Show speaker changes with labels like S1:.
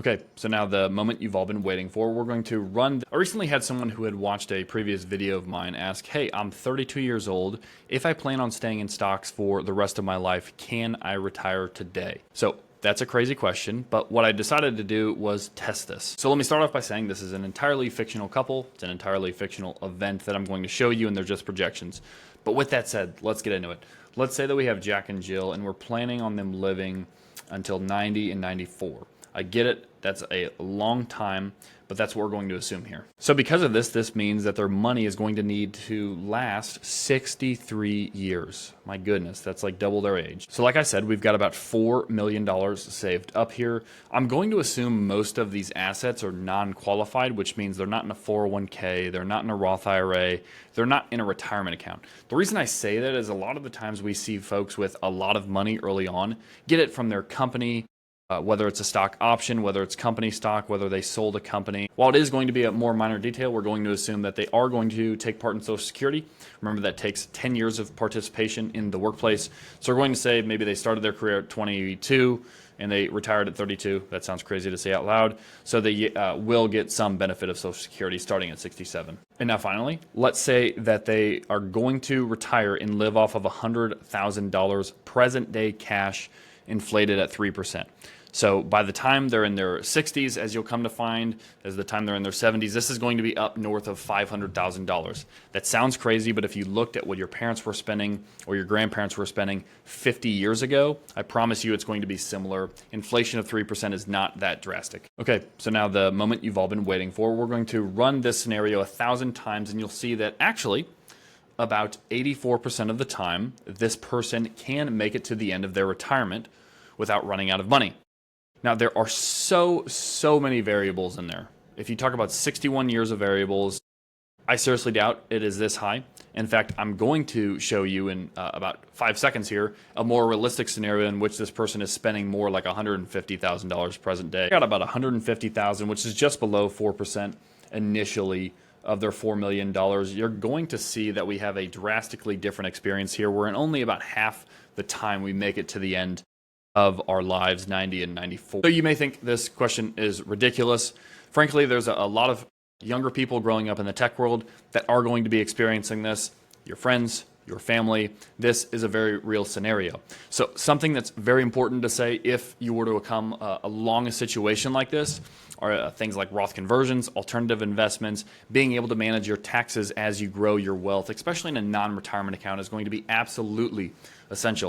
S1: Okay, so now the moment you've all been waiting for, we're going to run. I recently had someone who had watched a previous video of mine ask, hey, I'm 32 years old. If I plan on staying in stocks for the rest of my life, can I retire today? So that's a crazy question, but what I decided to do was test this. So let me start off by saying this is an entirely fictional couple. It's an entirely fictional event that I'm going to show you, and they're just projections. But with that said, let's get into it. Let's say that we have Jack and Jill, and we're planning on them living until 90 and 94. I get it, that's a long time, but that's what we're going to assume here. So because of this, this means that their money is going to need to last 63 years. My goodness, that's like double their age. So like I said, we've got about $4 million saved up here. I'm going to assume most of these assets are non-qualified, which means they're not in a 401k, they're not in a Roth IRA, they're not in a retirement account. The reason I say that is a lot of the times we see folks with a lot of money early on get it from their company, whether it's a stock option, whether it's company stock, whether they sold a company. While it is going to be a more minor detail, we're going to assume that they are going to take part in Social Security. Remember, that takes 10 years of participation in the workplace. So we're going to say maybe they started their career at 22 and they retired at 32. That sounds crazy to say out loud. So they will get some benefit of Social Security starting at 67. And now finally, let's say that they are going to retire and live off of $100,000 present day cash inflated at 3%. So by the time they're in their 60s, as you'll come to find, as the time they're in their 70s, this is going to be up north of $500,000. That sounds crazy, but if you looked at what your parents were spending or your grandparents were spending 50 years ago, I promise you it's going to be similar. Inflation of 3% is not that drastic. Okay, so now the moment you've all been waiting for, we're going to run this scenario 1,000 times, and you'll see that actually about 84% of the time, this person can make it to the end of their retirement without running out of money. Now, there are so many variables in there. If you talk about 61 years of variables, I seriously doubt it is this high. In fact, I'm going to show you in about 5 seconds here a more realistic scenario in which this person is spending more like $150,000 present day. I got about $150,000, which is just below 4% initially of their $4 million. You're going to see that we have a drastically different experience here. We're in only about half the time we make it to the end of our lives, 90 and 94. So you may think this question is ridiculous. Frankly, there's a lot of younger people growing up in the tech world that are going to be experiencing this. Your friends, your family. This is a very real scenario. So something that's very important to say if you were to come along a situation like this are things like Roth conversions, alternative investments, being able to manage your taxes as you grow your wealth, especially in a non-retirement account, is going to be absolutely essential.